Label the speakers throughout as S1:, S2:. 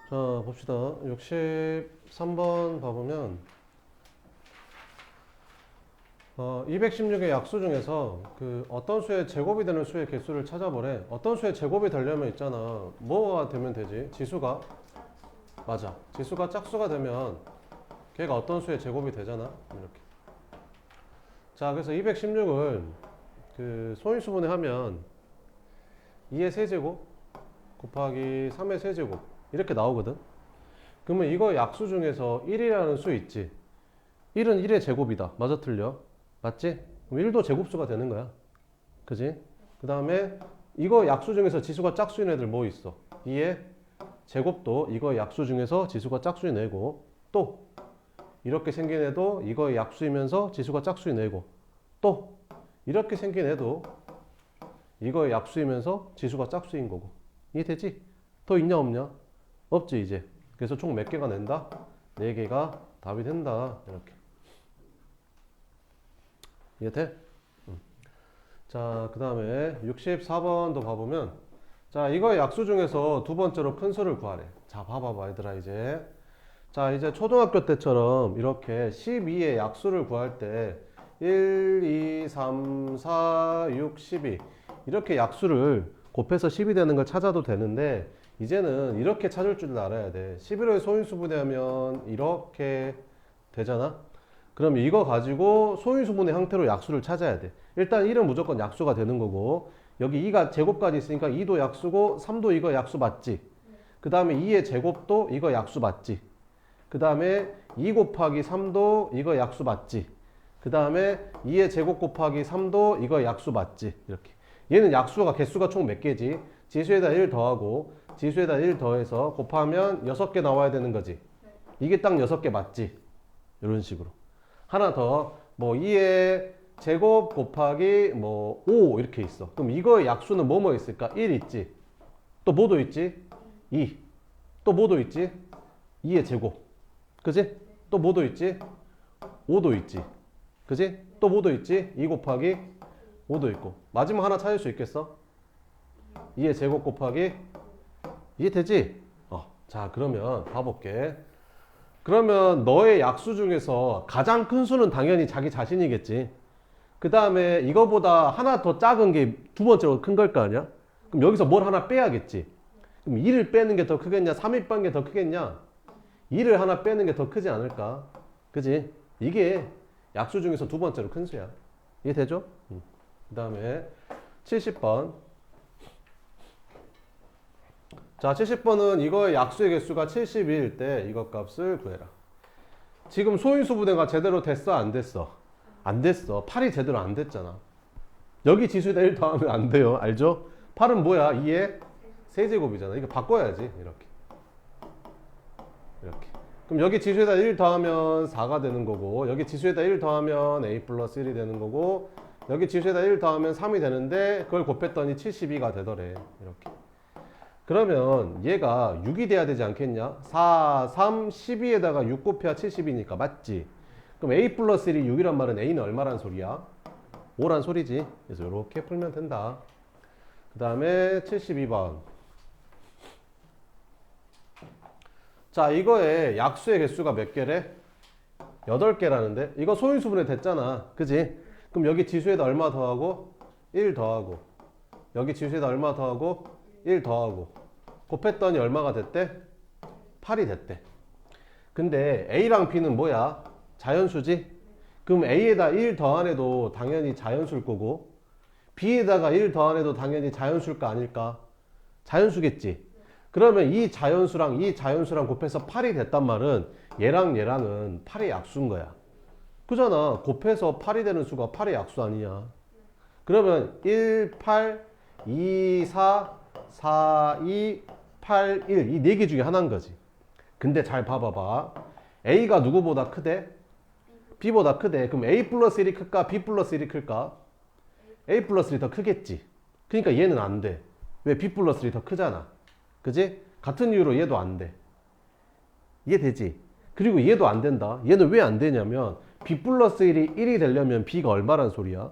S1: 자, 봅시다. 63번 봐보면 216의 약수 중에서 그 어떤 수의 제곱이 되는 수의 개수를 찾아보래. 어떤 수의 제곱이 되려면 있잖아. 뭐가 되면 되지? 지수가? 맞아. 지수가 짝수가 되면 걔가 어떤 수의 제곱이 되잖아. 이렇게. 자, 그래서 216을 그 소인수분해 하면 2의 세제곱 곱하기 3의 세제곱 이렇게 나오거든. 그러면 이거 약수 중에서 1이라는 수 있지. 1은 1의 제곱이다. 맞아 틀려? 맞지? 그럼 1도 제곱수가 되는 거야. 그지? 그 다음에 이거 약수 중에서 지수가 짝수인 애들 뭐 있어? 2의 제곱도 이거 약수 중에서 지수가 짝수인 애고, 또 이렇게 생긴 애도 이거 약수이면서 지수가 짝수인 애고, 또 이렇게 생긴 애도 이거 약수이면서 지수가 짝수인 거고. 이해되지? 더 있냐 없냐? 없지 이제. 그래서 총 몇 개가 낸다? 4개가 답이 된다. 이렇게. 이해돼? 자, 그 다음에 64번도 봐보면, 자, 이거 약수 중에서 두 번째로 큰 수를 구하래. 자, 봐봐봐 얘들아 이제. 자, 이제 초등학교 때처럼 이렇게 12의 약수를 구할 때 1, 2, 3, 4, 6, 12 이렇게 약수를 곱해서 10이 되는 걸 찾아도 되는데, 이제는 이렇게 찾을 줄 알아야 돼. 11호의 소인수분해하면 이렇게 되잖아. 그럼 이거 가지고 소인수분해 형태로 약수를 찾아야 돼. 일단 1은 무조건 약수가 되는 거고, 여기 2가 제곱까지 있으니까 2도 약수고 3도 이거 약수 맞지? 그 다음에 2의 제곱도 이거 약수 맞지? 그 다음에 2 곱하기 3도 이거 약수 맞지? 그 다음에 2의 제곱 곱하기 3도 이거 약수 맞지? 이렇게. 얘는 약수가 개수가 총 몇 개지? 지수에다 1 더하고 지수에다 1 더해서 곱하면 6개 나와야 되는 거지. 이게 딱 6개 맞지? 이런 식으로. 하나 더, 뭐 2의 제곱 곱하기 뭐 5 이렇게 있어. 그럼 이거의 약수는 뭐뭐 있을까? 1 있지. 또 뭐도 있지? 2. 또 뭐도 있지? 2의 제곱. 그지? 또 뭐도 있지? 5도 있지. 그지? 또 뭐도 있지? 2 곱하기 5도 있고. 마지막 하나 찾을 수 있겠어? 2의 제곱 곱하기, 이해되지? 자, 그러면 봐볼게. 그러면 너의 약수 중에서 가장 큰 수는 당연히 자기 자신이겠지. 그 다음에 이거보다 하나 더 작은 게 두 번째로 큰 걸 거 아니야? 그럼 여기서 뭘 하나 빼야겠지. 그럼 2를 빼는 게 더 크겠냐? 3을 빼는 게 더 크겠냐? 2를 하나 빼는 게 더 크지 않을까? 그지? 이게 약수 중에서 두 번째로 큰 수야. 이해되죠? 그 다음에 70번. 자, 70번은 이거의 약수의 개수가 72일 때 이것 값을 구해라. 지금 소인수분해가 제대로 됐어? 안 됐어? 안 됐어. 8이 제대로 안 됐잖아. 여기 지수에다 1 더하면 안 돼요. 알죠? 8은 뭐야? 2의 세제곱이잖아. 이거 바꿔야지. 이렇게. 이렇게. 그럼 여기 지수에다 1 더하면 4가 되는 거고, 여기 지수에다 1 더하면 a 플러스 1이 되는 거고, 여기 지수에다 1 더하면 3이 되는데 그걸 곱했더니 72가 되더래. 이렇게. 그러면 얘가 6이 돼야 되지 않겠냐? 4, 3, 12에다가 6 곱해야 70이니까 맞지? 그럼 a 플러스 1이 6이란 말은 a는 얼마란 소리야? 5란 소리지. 그래서 이렇게 풀면 된다. 그 다음에 72번. 자, 이거의 약수의 개수가 몇 개래? 8개라는데? 이거 소인수분해 됐잖아. 그지? 그럼 여기 지수에다 얼마 더하고? 1 더하고. 여기 지수에다 얼마 더하고? 1 더하고. 곱했더니 얼마가 됐대? 8이 됐대. 근데 A랑 B는 뭐야? 자연수지? 그럼 A에다 1 더한 애도 당연히 자연수일 거고, B에다가 1 더한 애도 당연히 자연수일까 아닐까? 자연수겠지? 그러면 이 자연수랑 곱해서 8이 됐단 말은 얘랑 얘랑은 8의 약수인 거야. 그잖아. 곱해서 8이 되는 수가 8의 약수 아니냐. 그러면 1, 8, 2, 4, 4, 2, 8, 1 이 4개 중에 하나인 거지. 근데 잘 봐봐봐. A가 누구보다 크대? B보다 크대. 그럼 A 플러스 1이 클까? B 플러스 1이 클까? A 플러스 1이 더 크겠지. 그러니까 얘는 안 돼. 왜? B 플러스 1이 더 크잖아. 그지? 같은 이유로 얘도 안 돼. 이해되지? 그리고 얘도 안 된다. 얘는 왜 안 되냐면 B 플러스 1이 1이 되려면 B가 얼마란 소리야?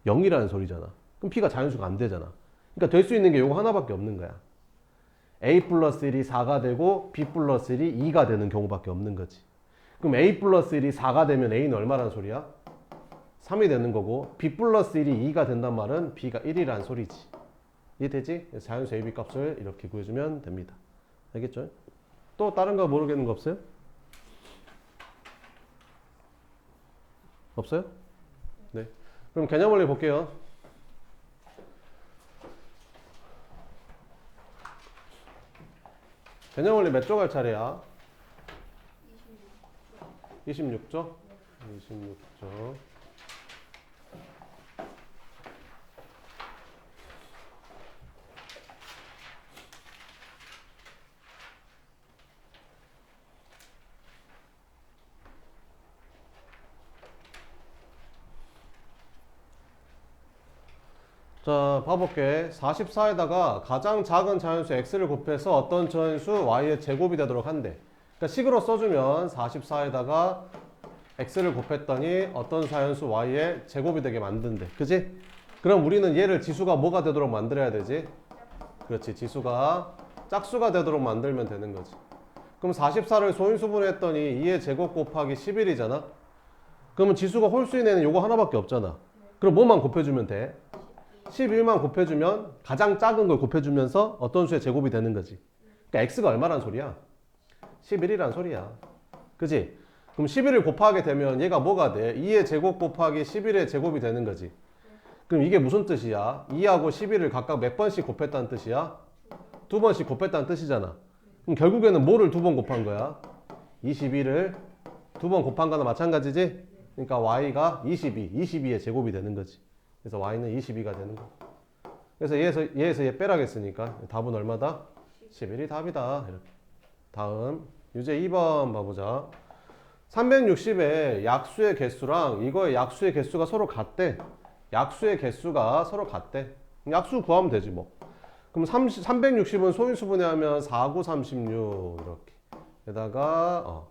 S1: 0이라는 소리잖아. 그럼 B가 자연수가 안 되잖아. 그러니까 될 수 있는 게 요거 하나밖에 없는 거야. A 플러스 1이 4가 되고 B 플러스 1이 2가 되는 경우밖에 없는 거지. 그럼 A 플러스 1이 4가 되면 A는 얼마란 소리야? 3이 되는 거고 B 플러스 1이 2가 된단 말은 B가 1이란 소리지. 이해되지? 자연수 AB 값을 이렇게 구해주면 됩니다. 알겠죠? 또 다른 거 모르겠는 거 없어요? 없어요? 네. 그럼 개념 원리 볼게요. 개념 원리 몇 조 갈 차례야? 26조? 26조. 자, 봐볼게. 44에다가 가장 작은 자연수 x를 곱해서 어떤 자연수 y의 제곱이 되도록 한대. 그러니까 식으로 써주면 44에다가 x를 곱했더니 어떤 자연수 y의 제곱이 되게 만든대. 그지? 그럼 우리는 얘를 지수가 뭐가 되도록 만들어야 되지? 그렇지. 지수가 짝수가 되도록 만들면 되는 거지. 그럼 44를 소인수분해 했더니 2의 제곱 곱하기 11이잖아? 그러면 지수가 홀수인에는 요거 하나밖에 없잖아. 그럼 뭐만 곱해주면 돼? 11만 곱해주면 가장 작은 걸 곱해주면서 어떤 수의 제곱이 되는 거지. 그러니까 x가 얼마란 소리야? 11이란 소리야. 그지? 그럼 11을 곱하게 되면 얘가 뭐가 돼? 2의 제곱 곱하기 11의 제곱이 되는 거지. 그럼 이게 무슨 뜻이야? 2하고 11을 각각 몇 번씩 곱했다는 뜻이야? 두 번씩 곱했다는 뜻이잖아. 그럼 결국에는 뭐를 두 번 곱한 거야? 22를 두 번 곱한 거나 마찬가지지? 그러니까 y가 22의 제곱이 되는 거지. 그래서 y는 22가 되는 거. 그래서 얘에서 얘 빼라겠으니까 답은 얼마다? 11이 답이다. 이렇게. 다음 유제 2번 봐보자. 360의 약수의 개수랑 이거의 약수의 개수가 서로 같대. 약수의 개수가 서로 같대. 약수 구하면 되지 뭐. 그럼 360은 소인수분해하면 4, 9, 36 이렇게. 게다가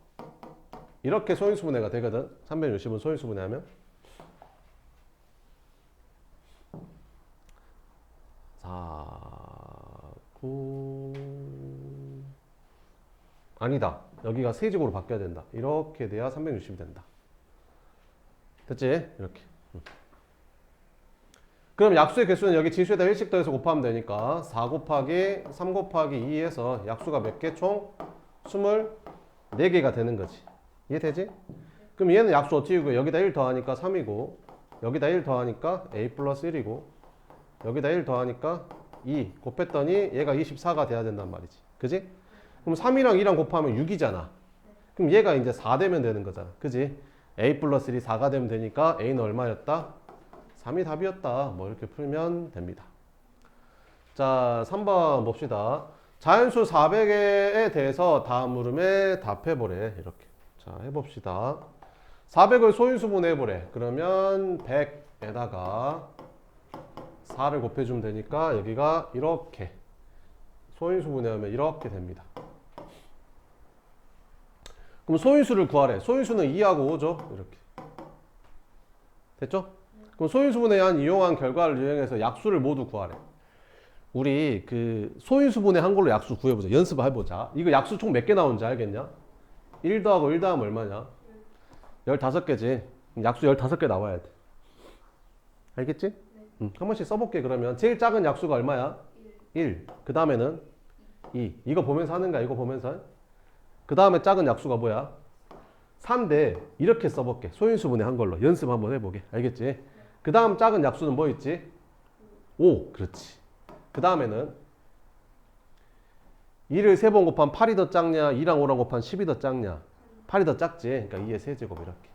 S1: 이렇게 소인수분해가 되거든. 360은 소인수분해하면 4, 9 아니다. 여기가 세제곱으로 바뀌어야 된다. 이렇게 돼야 360이 된다. 됐지? 이렇게. 그럼 약수의 개수는 여기 지수에다 1씩 더해서 곱하면 되니까 4 곱하기 3 곱하기 2에서 약수가 몇 개? 총 24개가 되는 거지. 이해되지? 그럼 얘는 약수 어떻게 구해? 여기다 1 더하니까 3이고 여기다 1 더하니까 a 플러스 1이고 여기다 1 더하니까 2 곱했더니 얘가 24가 돼야 된단 말이지. 그지? 그럼 3이랑 2랑 곱하면 6이잖아. 그럼 얘가 이제 4 되면 되는 거잖아. 그지? a 플러스 1이 4가 되면 되니까 a는 얼마였다? 3이 답이었다. 뭐 이렇게 풀면 됩니다. 자, 3번 봅시다. 자연수 400에 대해서 다음 물음에 답해보래. 이렇게. 자, 해봅시다. 400을 소인수분해 해보래. 그러면 100에다가 4를 곱해주면 되니까 여기가 이렇게 소인수분해하면 이렇게 됩니다. 그럼 소인수를 구하래. 소인수는 2하고 5죠. 이렇게. 됐죠? 그럼 소인수분해한 이용한 결과를 이용해서 약수를 모두 구하래. 우리 그 소인수분해 한 걸로 약수 구해보자. 연습해보자. 이거 약수 총 몇 개 나오는지 알겠냐? 1 더하고 1 더하면 얼마냐? 15개지. 약수 15개 나와야 돼. 알겠지? 한 번씩 써볼게. 그러면 제일 작은 약수가 얼마야? 1. 그 다음에는 2. 이거 보면서 하는 거야. 이거 보면서. 그 다음에 작은 약수가 뭐야? 3대 이렇게 써볼게. 소인수분해 한 걸로 연습 한번 해보게. 알겠지? 그 다음 작은 약수는 뭐 있지? 5. 그렇지. 그 다음에는 2를 3번 곱하면 8이 더 작냐? 2랑 5랑 곱하면 10이 더 작냐? 8이 더 작지. 그러니까 2의 세제곱 이렇게.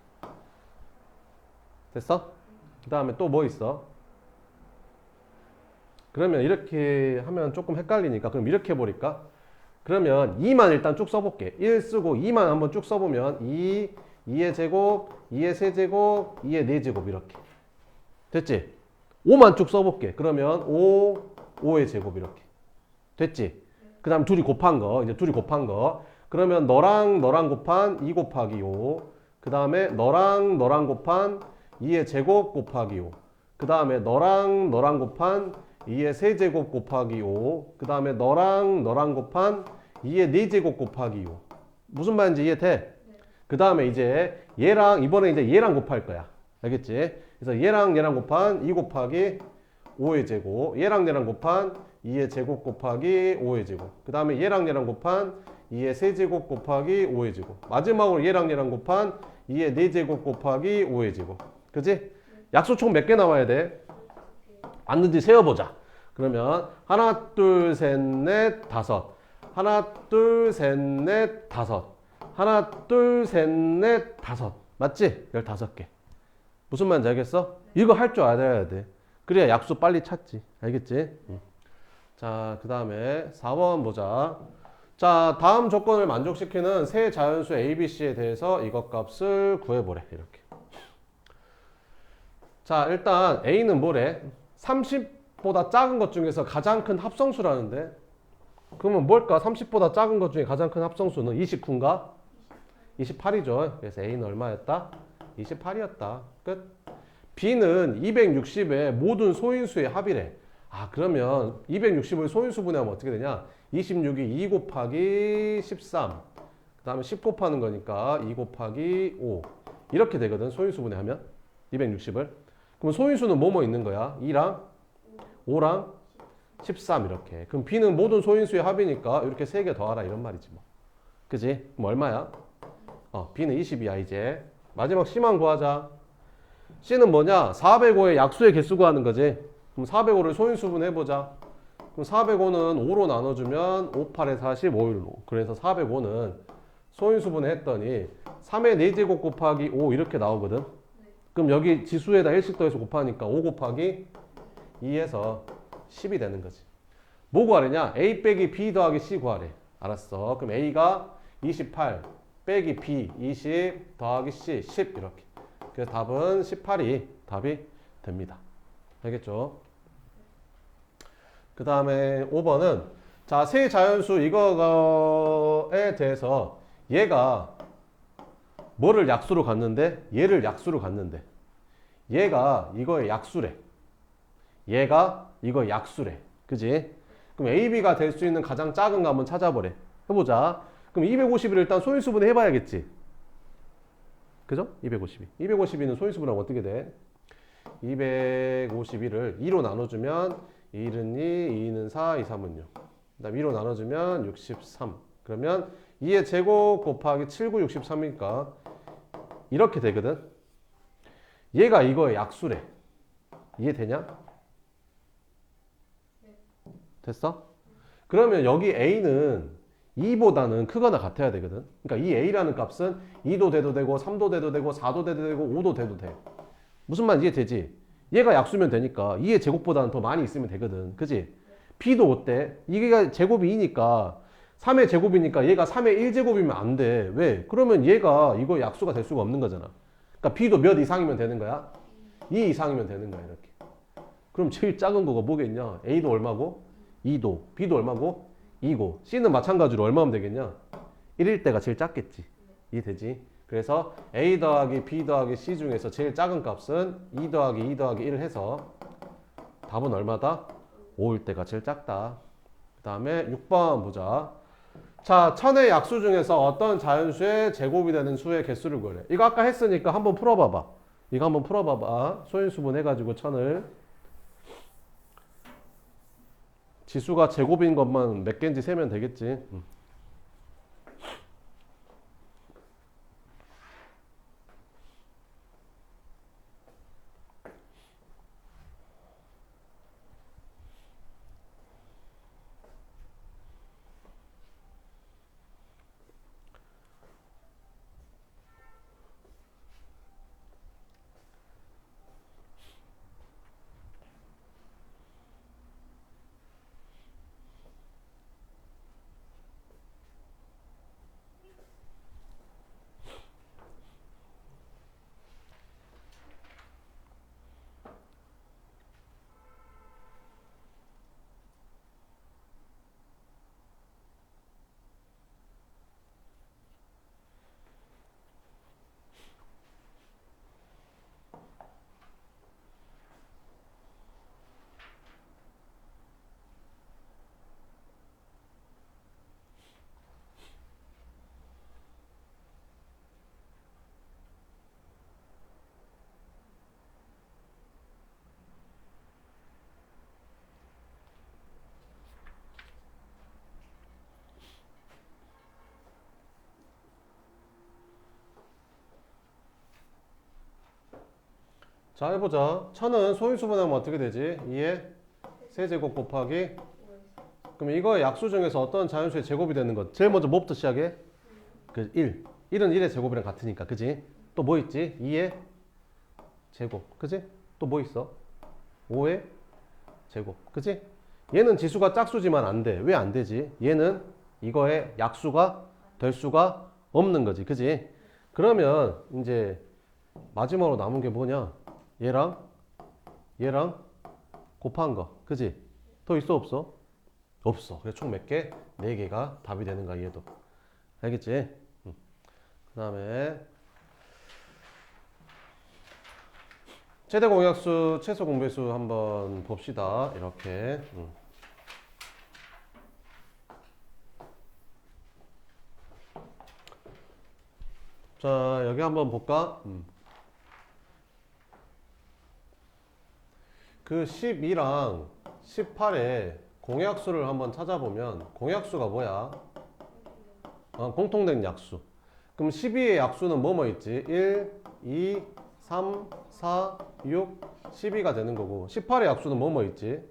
S1: 됐어? 그 다음에 또 뭐 있어? 그러면 이렇게 하면 조금 헷갈리니까 그럼 이렇게 해버릴까? 그러면 2만 일단 쭉 써볼게. 1 쓰고 2만 한번 쭉 써보면 2, 2의 제곱, 2의 세제곱, 2의 4제곱 이렇게. 됐지? 5만 쭉 써볼게. 그러면 5, 5의 제곱 이렇게. 됐지? 그 다음 둘이 곱한 거. 이제 둘이 곱한 거. 그러면 너랑 곱한 2 곱하기 5. 그 다음에 너랑 곱한 2의 제곱 곱하기 5. 그 다음에 너랑 곱한 2의 세제곱 곱하기 5. 그 다음에 너랑 곱한 2의 4제곱 곱하기 5. 무슨 말인지 이해돼? 그 다음에 이제 얘랑 이번에 이제 얘랑 곱할 거야. 알겠지? 그래서 얘랑 곱한 2 곱하기 5의 제곱. 얘랑 곱한 2의 제곱 곱하기 5의 제곱. 그 다음에 얘랑 곱한 2의 세제곱 곱하기 5의 제곱. 마지막으로 얘랑 곱한 2의 4제곱 곱하기 5의 제곱. 그지? 약수 총 몇 개 나와야 돼? 맞는지 세어보자. 그러면 하나, 둘, 셋, 넷, 다섯. 하나, 둘, 셋, 넷, 다섯. 하나, 둘, 셋, 넷, 다섯. 맞지? 15개. 무슨 말인지 알겠어? 이거 할 줄 알아야 돼. 그래야 약수 빨리 찾지. 알겠지? 자, 그 다음에 4번 보자. 자, 다음 조건을 만족시키는 세 자연수 A, B, C에 대해서 이것 값을 구해보래. 이렇게. 자, 일단 A는 뭐래? 30보다 작은 것 중에서 가장 큰 합성수라는데, 그러면 뭘까? 30보다 작은 것 중에 가장 큰 합성수는 29인가? 28이죠. 그래서 A는 얼마였다? 28이었다. 끝. B는 260의 모든 소인수의 합이래. 아, 그러면 260을 소인수 분해하면 어떻게 되냐? 26이 2 곱하기 13. 그 다음에 10 곱하는 거니까 2 곱하기 5. 이렇게 되거든. 소인수 분해하면. 260을. 그럼 소인수는 뭐뭐 있는 거야? 2랑 5랑 13 이렇게. 그럼 B는 모든 소인수의 합이니까 이렇게 3개 더하라 이런 말이지 뭐. 그지? 그럼 얼마야? B는 20이야 이제. 마지막 C만 구하자. C는 뭐냐? 405의 약수의 개수 구하는 거지. 그럼 405를 소인수분 해보자. 그럼 405는 5로 나눠주면 5, 8에 40, 5, 1로. 그래서 405는 소인수분 했더니 3의 4제곱 곱하기 5 이렇게 나오거든. 그럼 여기 지수에다 1씩 더해서 곱하니까 5 곱하기 2에서 10이 되는 거지. 뭐 구하래냐? A 빼기 B 더하기 C 구하래. 알았어. 그럼 A가 28 빼기 B 20 더하기 C 10 이렇게. 그래서 답은 18이 답이 됩니다. 알겠죠? 그 다음에 5번은 자, 세 자연수 이거에 대해서 얘가 뭐를 약수로 갔는데 얘를 약수로 갔는데 얘가 이거의 약수래. 얘가 이거 약수래. 그지? 그럼 AB가 될 수 있는 가장 작은 거 한번 찾아보래. 해보자. 그럼 250을 일단 소인수분해 해봐야겠지. 그죠? 252. 252는 소인수분하면 어떻게 돼? 251을 2로 나눠주면 1은 2, 2는 4, 2, 3은 6. 그 다음 2로 나눠주면 63. 그러면 2의 제곱 곱하기 7, 9, 63이니까 이렇게 되거든. 얘가 이거의 약수래. 이해되냐? 됐어? 그러면 여기 A는 2보다는 크거나 같아야 되거든. 그러니까 이 A라는 값은 2도 돼도 되고 3도 돼도 되고 4도 돼도 되고 5도 돼도 돼. 무슨 말인지 이해되지? 얘가 약수면 되니까 2의 제곱보다는 더 많이 있으면 되거든. 그지? B도 어때? 이게 제곱이 2니까 3의 제곱이니까 얘가 3의 1제곱이면 안 돼. 왜? 그러면 얘가 이거 약수가 될 수가 없는 거잖아. 그러니까 B도 몇 이상이면 되는 거야? 2 이상이면 되는 거야. 이렇게. 그럼 제일 작은 거가 뭐겠냐? A도 얼마고? 2도. B도 얼마고? 2고. C는 마찬가지로 얼마면 되겠냐? 1일 때가 제일 작겠지. 이해되지? 그래서 A 더하기 B 더하기 C 중에서 제일 작은 값은 2 더하기 2 더하기 1을 해서 답은 얼마다? 5일 때가 제일 작다. 그 다음에 6번 보자. 자, 천의 약수 중에서 어떤 자연수의 제곱이 되는 수의 개수를 구하래. 이거 아까 했으니까 한번 풀어봐봐. 이거 한번 풀어봐봐. 소인수분 해가지고 천을. 지수가 제곱인 것만 몇 개인지 세면 되겠지. 자, 해보자. 1000은 소인수분해하면 어떻게 되지? 2의 세제곱 곱하기. 그럼 이거의 약수 중에서 어떤 자연수의 제곱이 되는 것? 제일 먼저 뭐부터 시작해? 그 1. 1은 1의 제곱이랑 같으니까. 그지? 또 뭐 있지? 2의 제곱. 그지? 또 뭐 있어? 5의 제곱. 그지? 얘는 지수가 짝수지만 안 돼. 왜 안 되지? 얘는 이거의 약수가 될 수가 없는 거지. 그지? 그러면 이제 마지막으로 남은 게 뭐냐? 얘랑 곱한 거. 그지? 더 있어 없어? 없어. 그래서 총 몇 개? 4개가 답이 되는 거야. 얘도. 알겠지? 그 다음에 최대 공약수, 최소 공배수 한번 봅시다. 이렇게. 자, 여기 한번 볼까? 그 12랑 18에 공약수를 한번 찾아보면 공약수가 뭐야? 공통된 약수. 그럼 12의 약수는 뭐뭐 있지? 1, 2, 3, 4, 6, 12가 되는 거고 18의 약수는 뭐뭐 있지?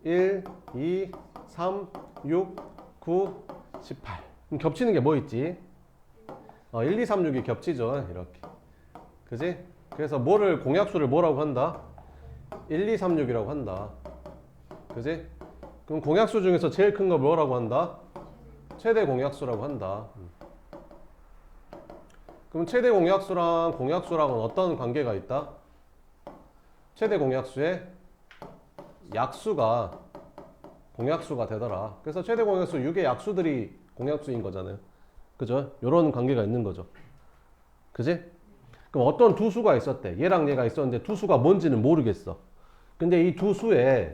S1: 1, 2, 3, 6, 9, 18. 그럼 겹치는 게 뭐 있지? 1, 2, 3, 6이 겹치죠. 이렇게. 그지? 그래서 뭐를 공약수를 뭐라고 한다? 1, 2, 3, 6이라고 한다. 그지? 그럼 공약수 중에서 제일 큰 거 뭐라고 한다? 최대 공약수라고 한다. 그럼 최대 공약수랑 공약수랑은 어떤 관계가 있다? 최대 공약수의 약수가 공약수가 되더라. 그래서 최대 공약수 6의 약수들이 공약수인 거잖아요. 그죠? 요런 관계가 있는 거죠. 그지? 그럼 어떤 두 수가 있었대. 얘랑 얘가 있었는데 두 수가 뭔지는 모르겠어. 근데 이 두 수의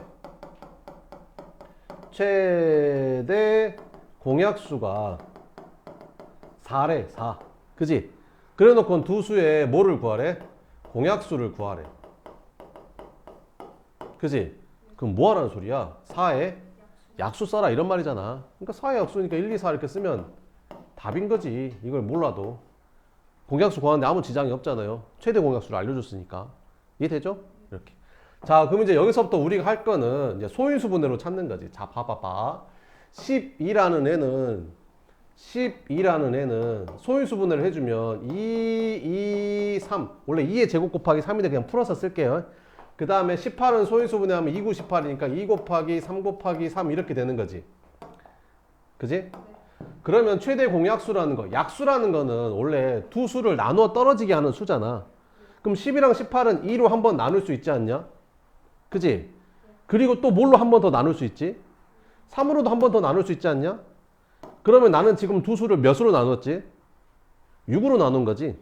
S1: 최대 공약수가 4래, 4. 그지? 그래 놓고 두 수의 뭐를 구하래? 공약수를 구하래. 그지? 그럼 뭐 하라는 소리야? 4의 약수 써라 이런 말이잖아. 그러니까 4의 약수니까 1, 2, 4 이렇게 쓰면 답인 거지. 이걸 몰라도. 공약수 구하는데 아무 지장이 없잖아요. 최대 공약수를 알려줬으니까. 이해되죠? 이렇게. 자, 그럼 이제 여기서부터 우리가 할 거는 이제 소인수분해로 찾는 거지. 자, 봐봐봐. 12라는 애는 소인수분해를 해주면 2, 2, 3. 원래 2의 제곱 곱하기 3인데 그냥 풀어서 쓸게요. 그 다음에 18은 소인수분해하면 2, 9, 18이니까 2 곱하기 3 곱하기 3 이렇게 되는 거지. 그지? 그러면 최대 공약수라는 거, 약수라는 거는 원래 두 수를 나누어 떨어지게 하는 수잖아. 그럼 10이랑 18은 2로 한 번 나눌 수 있지 않냐? 그지? 그리고 또 뭘로 한 번 더 나눌 수 있지? 3으로도 한 번 더 나눌 수 있지 않냐? 그러면 나는 지금 두 수를 몇으로 나눴지? 6으로 나눈 거지.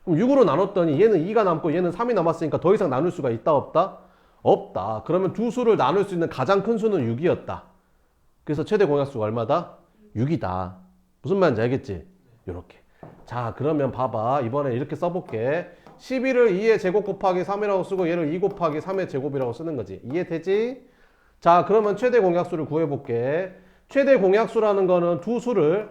S1: 그럼 6으로 나눴더니 얘는 2가 남고 얘는 3이 남았으니까 더 이상 나눌 수가 있다 없다? 없다. 그러면 두 수를 나눌 수 있는 가장 큰 수는 6이었다. 그래서 최대 공약수가 얼마다? 6이다. 무슨 말인지 알겠지? 요렇게. 자, 그러면 봐봐. 이번에 이렇게 써볼게. 11을 2의 제곱 곱하기 3이라고 쓰고 얘를 2 곱하기 3의 제곱이라고 쓰는 거지. 이해되지? 자, 그러면 최대 공약수를 구해볼게. 최대 공약수라는 거는 두 수를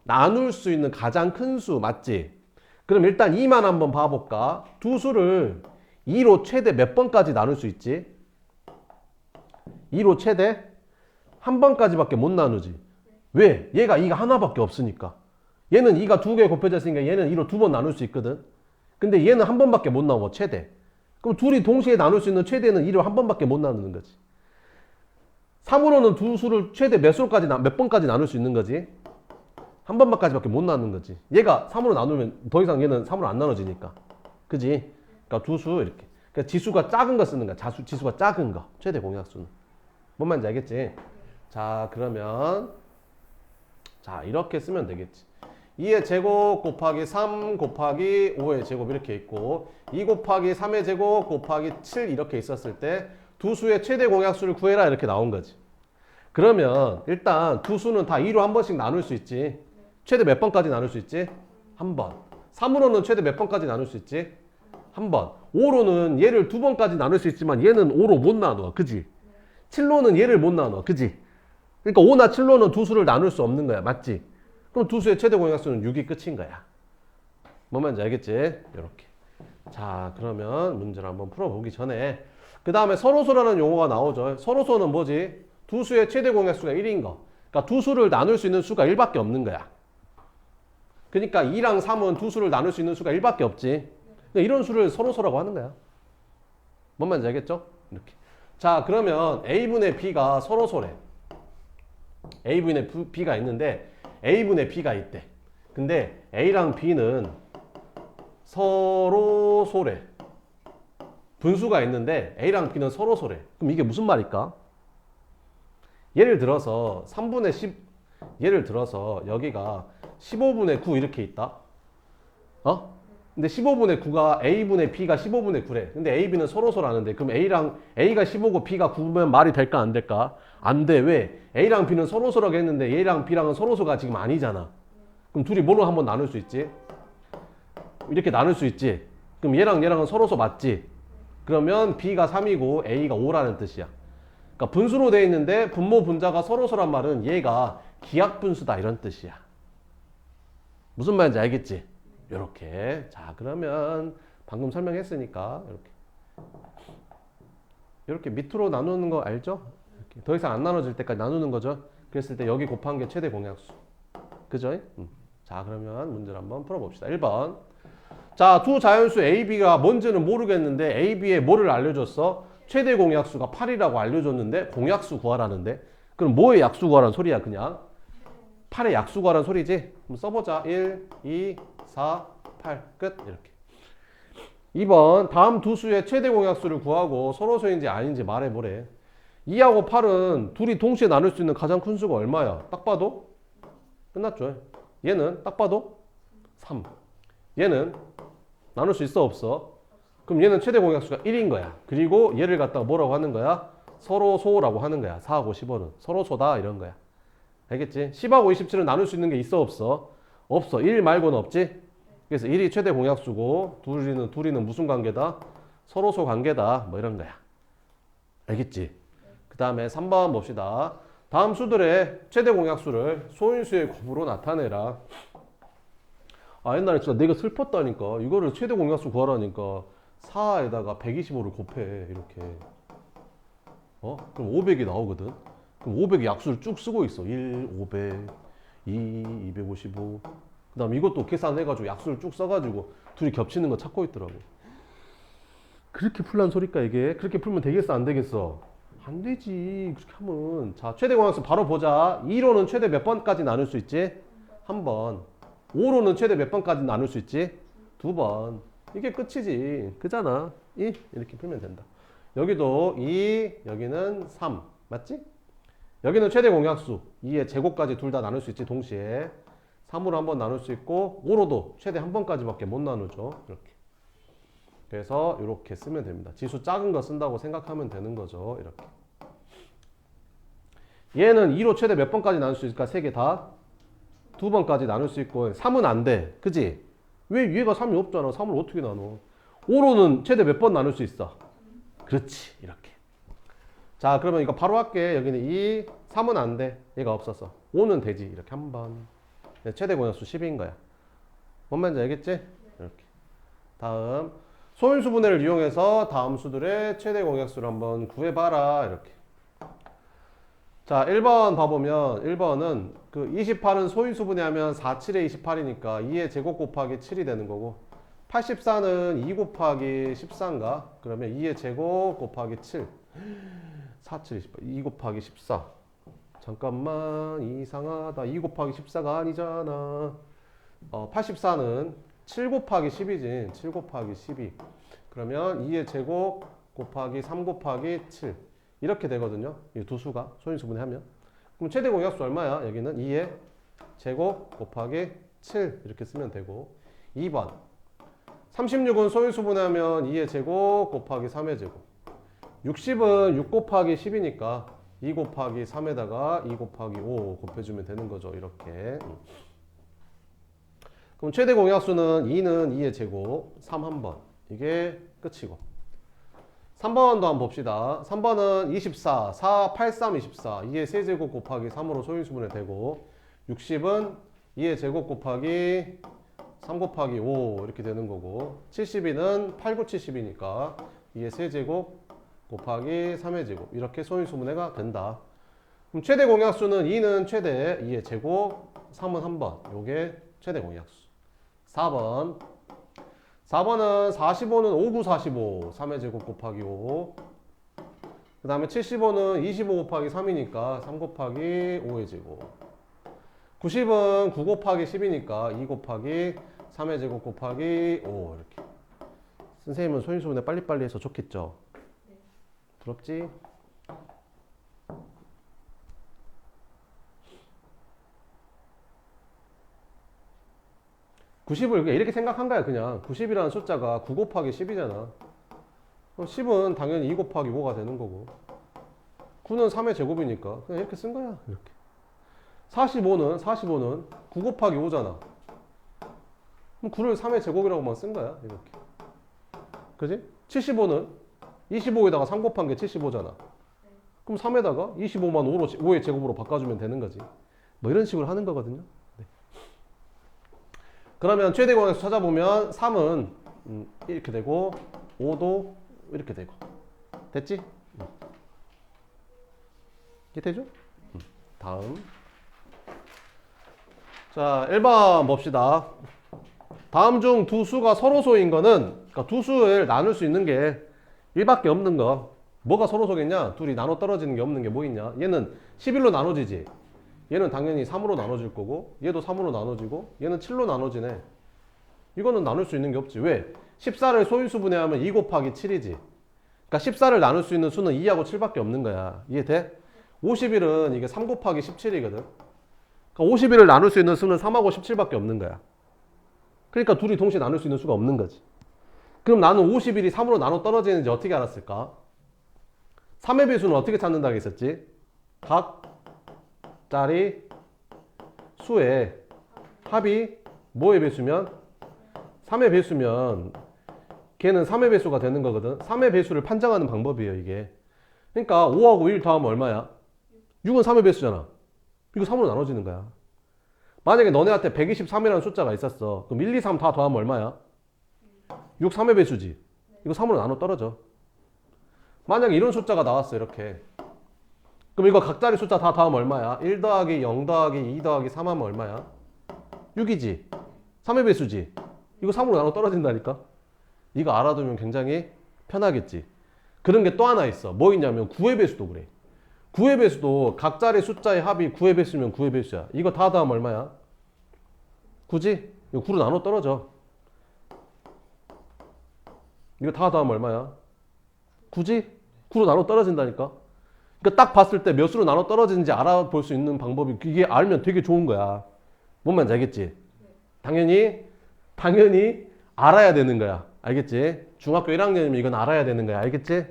S1: 나눌 수 있는 가장 큰 수, 맞지? 그럼 일단 2만 한번 봐볼까? 두 수를 2로 최대 몇 번까지 나눌 수 있지? 2로 최대? 한 번까지밖에 못 나누지. 왜? 얘가 2가 하나밖에 없으니까. 얘는 2가 두 개 곱해져 있으니까 얘는 2로 두 번 나눌 수 있거든. 근데 얘는 한 번밖에 못 나눠, 최대. 그럼 둘이 동시에 나눌 수 있는 최대는 2로 한 번밖에 못 나누는 거지. 3으로는 두 수를 최대 몇 번까지 나눌 수 있는 거지? 한 번까지밖에 못 나누는 거지. 얘가 3으로 나누면 더 이상 얘는 3으로 안 나눠지니까. 그지? 그러니까 두 수 이렇게. 그러니까 지수가 작은 거 쓰는 거야. 지수가 작은 거. 최대 공약수는. 뭔 말인지 알겠지? 자, 그러면 자, 이렇게 쓰면 되겠지. 2의 제곱 곱하기 3 곱하기 5의 제곱 이렇게 있고 2 곱하기 3의 제곱 곱하기 7 이렇게 있었을 때 두 수의 최대 공약수를 구해라 이렇게 나온 거지. 그러면 일단 두 수는 다 2로 한 번씩 나눌 수 있지. 최대 몇 번까지 나눌 수 있지? 한 번. 3으로는 최대 몇 번까지 나눌 수 있지? 한 번. 5로는 얘를 두 번까지 나눌 수 있지만 얘는 5로 못 나눠. 그지? 7로는 얘를 못 나눠. 그지? 그러니까 5나 7로는 두 수를 나눌 수 없는 거야. 맞지? 그럼 두 수의 최대 공약수는 6이 끝인 거야. 뭔 말인지 알겠지? 이렇게. 자, 그러면 문제를 한번 풀어보기 전에 그 다음에 서로소라는 용어가 나오죠. 서로소는 뭐지? 두 수의 최대 공약수가 1인 거. 그러니까 두 수를 나눌 수 있는 수가 1밖에 없는 거야. 그러니까 2랑 3은 두 수를 나눌 수 있는 수가 1밖에 없지. 그러니까 이런 수를 서로소라고 하는 거야. 뭔 말인지 알겠죠? 이렇게. 자, 그러면 A분의 B가 서로소래. A분의 B가 있는데 A분의 B가 있대. 근데 A랑 B는 서로소래. 분수가 있는데 A랑 B는 서로소래. 그럼 이게 무슨 말일까? 예를 들어서 3분의 10, 예를 들어서 여기가 15분의 9 이렇게 있다. 근데 15분의 9가 A분의 B가 15분의 9래. 근데 A, B는 서로소라는데 그럼 A가 15고 B가 9면 말이 될까 안 될까? 안 돼. 왜? A랑 B는 서로소라고 했는데 A랑 B랑은 서로소가 지금 아니잖아. 그럼 둘이 뭐로 한번 나눌 수 있지? 이렇게 나눌 수 있지. 그럼 얘랑은 서로소 맞지? 그러면 B가 3이고 A가 5라는 뜻이야. 그러니까 분수로 되어 있는데 분모 분자가 서로소란 말은 얘가 기하분수다 이런 뜻이야. 무슨 말인지 알겠지? 요렇게. 자, 그러면 방금 설명했으니까 이렇게 밑으로 나누는 거 알죠? 이렇게. 더 이상 안 나눠질 때까지 나누는 거죠. 그랬을 때 여기 곱한 게 최대 공약수. 그죠? 자, 그러면 문제를 한번 풀어봅시다. 1번. 자, 두 자연수 A, B가 뭔지는 모르겠는데 A, B에 뭐를 알려줬어? 최대 공약수가 8이라고 알려줬는데 공약수 구하라는데 그럼 뭐의 약수 구하라는 소리야 그냥? 8의 약수 구하라는 소리지? 그럼 써보자. 1, 2, 4, 8 끝. 이렇게. 2번 다음 두 수의 최대 공약수를 구하고 서로소인지 아닌지 말해보래. 2하고 8은 둘이 동시에 나눌 수 있는 가장 큰 수가 얼마야? 딱 봐도? 끝났죠. 얘는 딱 봐도? 3. 얘는 나눌 수 있어 없어? 그럼 얘는 최대 공약수가 1인 거야. 그리고 얘를 갖다가 뭐라고 하는 거야? 서로소라고 하는 거야. 4하고 15는 서로소다 이런 거야. 알겠지? 10하고 27은 나눌 수 있는 게 있어 없어? 없어. 1 말고는 없지? 그래서 1이 최대 공약수고 둘이는 무슨 관계다? 서로소 관계다. 뭐 이런 거야. 알겠지? 그 다음에 3번 봅시다. 다음 수들의 최대 공약수를 소인수의 곱으로 나타내라. 아, 옛날에 진짜 내가 슬펐다니까. 이거를 최대 공약수 구하라니까 4에다가 125를 곱해. 이렇게. 그럼 500이 나오거든. 그럼 500의 약수를 쭉 쓰고 있어. 1, 500, 2, 255. 그 다음 이것도 계산해가지고 약수를 쭉 써가지고 둘이 겹치는 거 찾고 있더라고. 그렇게 풀란 소리까 이게? 그렇게 풀면 되겠어 안 되겠어? 안 되지. 그렇게 하면. 자, 최대 공약수 바로 보자. 2로는 최대 몇 번까지 나눌 수 있지? 한 번. 5로는 최대 몇 번까지 나눌 수 있지? 2번. 이게 끝이지. 그잖아. 2 이렇게 풀면 된다. 여기도 2, 여기는 3. 맞지? 여기는 최대 공약수 2의 제곱까지 둘 다 나눌 수 있지 동시에. 3으로 한 번 나눌 수 있고 5로도 최대 한 번까지밖에 못 나누죠. 이렇게. 그래서 이렇게 쓰면 됩니다. 지수 작은 거 쓴다고 생각하면 되는 거죠. 이렇게. 얘는 2로 최대 몇 번까지 나눌 수 있을까? 3개 다? 2번까지 나눌 수 있고 3은 안 돼. 그지? 왜 위에가 3이 없잖아. 3을 어떻게 나눠? 5로는 최대 몇 번 나눌 수 있어? 그렇지. 이렇게. 자, 그러면 이거 바로 할게. 여기는 2, 3은 안 돼. 얘가 없었어. 5는 되지. 이렇게 한 번. 최대 공약수 10인 거야. 뭔 말인지 알겠지? 이렇게. 다음. 소인수 분해를 이용해서 다음 수들의 최대 공약수를 한번 구해봐라. 이렇게. 자, 1번 봐보면 1번은 그 28은 소인수 분해하면 4, 7에 28이니까 2의 제곱 곱하기 7이 되는 거고 84는 2 곱하기 14인가? 그러면 2의 제곱 곱하기 7 4, 7, 28 2 곱하기 14 잠깐만 이상하다. 2 곱하기 14가 아니잖아. 84는 7 곱하기 10이지. 7 곱하기 12 그러면 2의 제곱 곱하기 3 곱하기 7 이렇게 되거든요. 이 두 수가 소인수 분해하면. 그럼 최대 공약수 얼마야? 여기는 2의 제곱 곱하기 7 이렇게 쓰면 되고 2번 36은 소인수 분해하면 2의 제곱 곱하기 3의 제곱 60은 6 곱하기 10이니까 2 곱하기 3에다가 2 곱하기 5 곱해주면 되는 거죠. 이렇게. 그럼 최대 공약수는 2는 2의 제곱 3 한 번. 이게 끝이고 3번도 한번 봅시다. 3번은 24, 4, 8, 3, 24 2의 세제곱 곱하기 3으로 소인수분해 되고 60은 2의 제곱 곱하기 3 곱하기 5 이렇게 되는 거고 72는 8, 9, 70이니까 2의 세제곱 곱하기 3의 제곱 이렇게 소인수분해가 된다. 그럼 최대 공약수는 2는 최대 2의 제곱 3은 한 번 요게 최대 공약수. 4번 4번은 45는 5, 9, 45 3의 제곱 곱하기 5 그 다음에 75는 25 곱하기 3이니까 3 곱하기 5의 제곱 90은 9 곱하기 10이니까 2 곱하기 3의 제곱 곱하기 5 이렇게. 선생님은 소인수분해 빨리빨리 해서 좋겠죠? 부럽지? (90을) 이렇게 생각한 거야. 그냥 90이라는 숫자가 9 곱하기 10이잖아. 10은 당연히 2 곱하기 5가 되는 거고 9는 3의 제곱이니까 그냥 이렇게 쓴 거야. 이렇게. 45는 9 곱하기 5잖아. 그럼 9를 3의 제곱이라고만 쓴 거야. 이렇게. 그지? 75는 25에다가 3 곱한 게 75잖아. 그럼 3에다가 25만 5의 제곱으로 바꿔주면 되는 거지. 뭐 이런 식으로 하는 거거든요. 네. 그러면 최대 공약수 찾아보면 3은 이렇게 되고 5도 이렇게 되고 됐지? 이게 되죠? 다음 자 1번 봅시다. 다음 중 두 수가 서로소인 거는 그러니까 두 수를 나눌 수 있는 게 1밖에 없는 거. 뭐가 서로소겠냐? 둘이 나눠 떨어지는 게 없는 게 뭐 있냐? 얘는 11로 나눠지지. 얘는 당연히 3으로 나눠질 거고 얘도 3으로 나눠지고 얘는 7로 나눠지네. 이거는 나눌 수 있는 게 없지. 왜? 14를 소인수분해하면 2 곱하기 7이지. 그러니까 14를 나눌 수 있는 수는 2하고 7밖에 없는 거야. 이해돼? 51은 이게 3 곱하기 17이거든. 그러니까 51을 나눌 수 있는 수는 3하고 17밖에 없는 거야. 그러니까 둘이 동시에 나눌 수 있는 수가 없는 거지. 그럼 나는 51이 3으로 나눠 떨어지는지 어떻게 알았을까? 3의 배수는 어떻게 찾는다고 했었지? 각짜리 수의 합이 뭐의 배수면? 3의 배수면 걔는 3의 배수가 되는 거거든. 3의 배수를 판정하는 방법이에요 이게. 그러니까 5하고 1 더하면 얼마야? 6은 3의 배수잖아. 이거 3으로 나눠지는 거야. 만약에 너네한테 123이라는 숫자가 있었어. 그럼 1, 2, 3 다 더하면 얼마야? 6, 3의 배수지. 이거 3으로 나눠 떨어져. 만약에 이런 숫자가 나왔어 이렇게. 그럼 이거 각자리 숫자 다 더하면 얼마야? 1 더하기 0 더하기 2 더하기 3 하면 얼마야? 6이지. 3의 배수지. 이거 3으로 나눠 떨어진다니까. 이거 알아두면 굉장히 편하겠지. 그런 게 또 하나 있어. 뭐 있냐면 9의 배수도 그래. 9의 배수도 각자리 숫자의 합이 9의 배수면 9의 배수야. 이거 다 더하면 얼마야? 9지? 이거 9로 나눠 떨어져. 이거 다 더하면 얼마야? 9지? 9로 나눠 떨어진다니까. 그러니까 딱 봤을 때 몇 수로 나눠 떨어지는지 알아볼 수 있는 방법이 이게 알면 되게 좋은 거야. 뭔 말인지 알겠지? 당연히 알아야 되는 거야. 알겠지? 중학교 1학년이면 이건 알아야 되는 거야. 알겠지?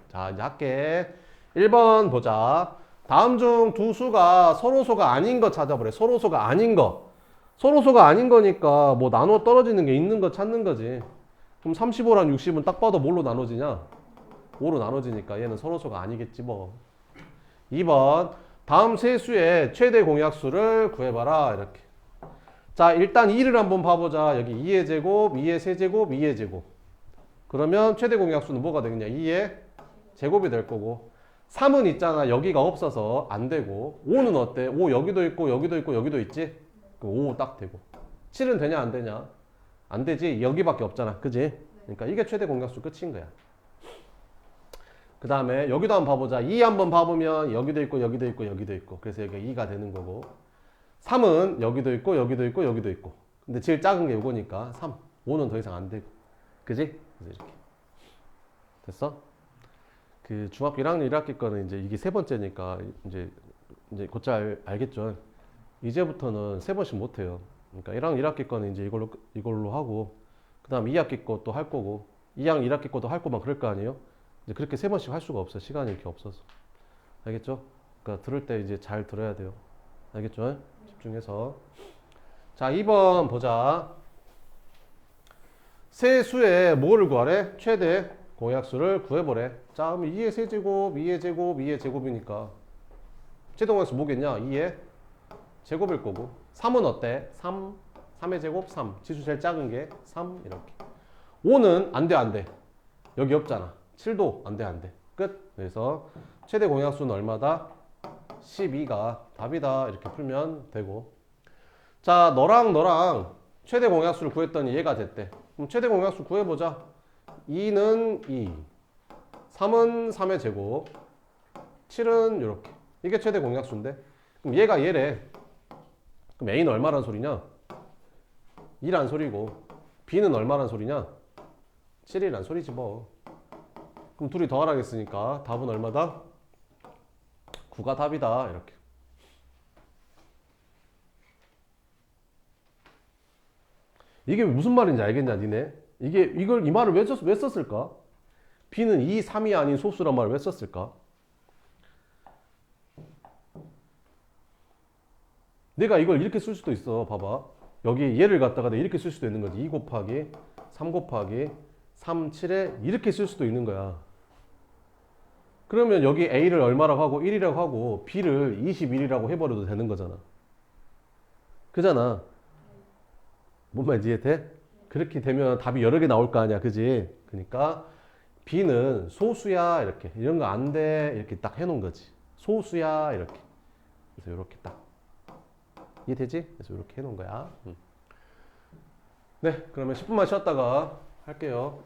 S1: 자 이제 할게. 1번 보자. 다음 중 두 수가 서로소가 아닌 거 찾아보래. 서로소가 아닌 거. 서로소가 아닌 거니까 뭐 나눠 떨어지는 게 있는 거 찾는 거지. 그럼 35랑 60은 딱 봐도 뭘로 나눠지냐? 5로 나눠지니까 얘는 서로소가 아니겠지 뭐. 2번 다음 세 수의 최대 공약수를 구해봐라. 이렇게. 자 일단 2를 한번 봐보자. 여기 2의 제곱, 2의 세제곱, 2의 제곱. 그러면 최대 공약수는 뭐가 되겠냐? 2의 제곱이 될 거고 3은 있잖아. 여기가 없어서 안 되고 5는 어때? 5 여기도 있고 여기도 있고 여기도 있지? 그럼 5 딱 되고 7은 되냐 안 되냐? 안 되지. 여기밖에 없잖아. 그지? 그러니까 이게 최대 공약수 끝인 거야. 그 다음에 여기도 한번 봐보자. 2 한번 봐보면 여기도 있고 여기도 있고 여기도 있고 그래서 여기가 2가 되는 거고 3은 여기도 있고 여기도 있고 여기도 있고 근데 제일 작은 게 이거니까 3 5는 더 이상 안 되고 그지? 그래서 이렇게 됐어? 그 중학교 1학년 1학기 거는 이제 이게 세 번째니까 이제 곧잘 알겠죠? 이제부터는 세 번씩 못 해요. 그러니까 1학년 1학기 거는 이제 이걸로 하고 그 다음 2학기 것도 할 거고 2학년 1학기 것도 할 거만 그럴 거 아니에요? 이제 그렇게 세 번씩 할 수가 없어. 시간이 이렇게 없어서. 알겠죠? 그러니까 들을 때 이제 잘 들어야 돼요. 알겠죠? 집중해서. 자, 2번 보자. 세 수의 뭐를 구하래? 최대 공약수를 구해보래. 자, 그럼 2의 세제곱, 2의 제곱, 2의 제곱이니까 최대 공약수 뭐겠냐? 2의 제곱일 거고 3은 어때? 3 3의 제곱 3. 지수 제일 작은 게 3 이렇게. 5는 안 돼, 안 돼. 여기 없잖아. 7도 안 돼, 안 돼. 끝. 그래서 최대 공약수는 얼마다? 12가 답이다. 이렇게 풀면 되고. 자, 너랑 최대 공약수를 구했더니 얘가 됐대. 그럼 최대 공약수 구해보자. 2는 2, 3은 3의 제곱, 7은 이렇게. 이게 최대 공약수인데. 그럼 얘가 얘래. 그럼 A는 얼마란 소리냐? 2란 소리고 B는 얼마란 소리냐? 7이란 소리지 뭐. 그럼 둘이 더하라겠으니까 답은 얼마다? 9가 답이다. 이렇게. 이게 무슨 말인지 알겠냐 니네? 이 말을 왜 썼을까? B는 2, 3이 아닌 소수란 말을 왜 썼을까? 내가 이걸 이렇게 쓸 수도 있어. 봐봐. 여기 얘를 갖다가 내가 이렇게 쓸 수도 있는 거지. 2 곱하기 3 곱하기 3, 7에 이렇게 쓸 수도 있는 거야. 그러면 여기 A를 얼마라고 하고 1이라고 하고 B를 21이라고 해버려도 되는 거잖아. 그잖아. 뭔 말인지 이해돼? 그렇게 되면 답이 여러 개 나올 거 아니야. 그지? 그러니까 B는 소수야. 이렇게. 이런 거 안 돼. 이렇게 딱 해놓은 거지. 소수야. 이렇게. 그래서 이렇게 딱. 이해되지? 그래서 이렇게 해놓은 거야. 네. 그러면 10분만 쉬었다가 할게요.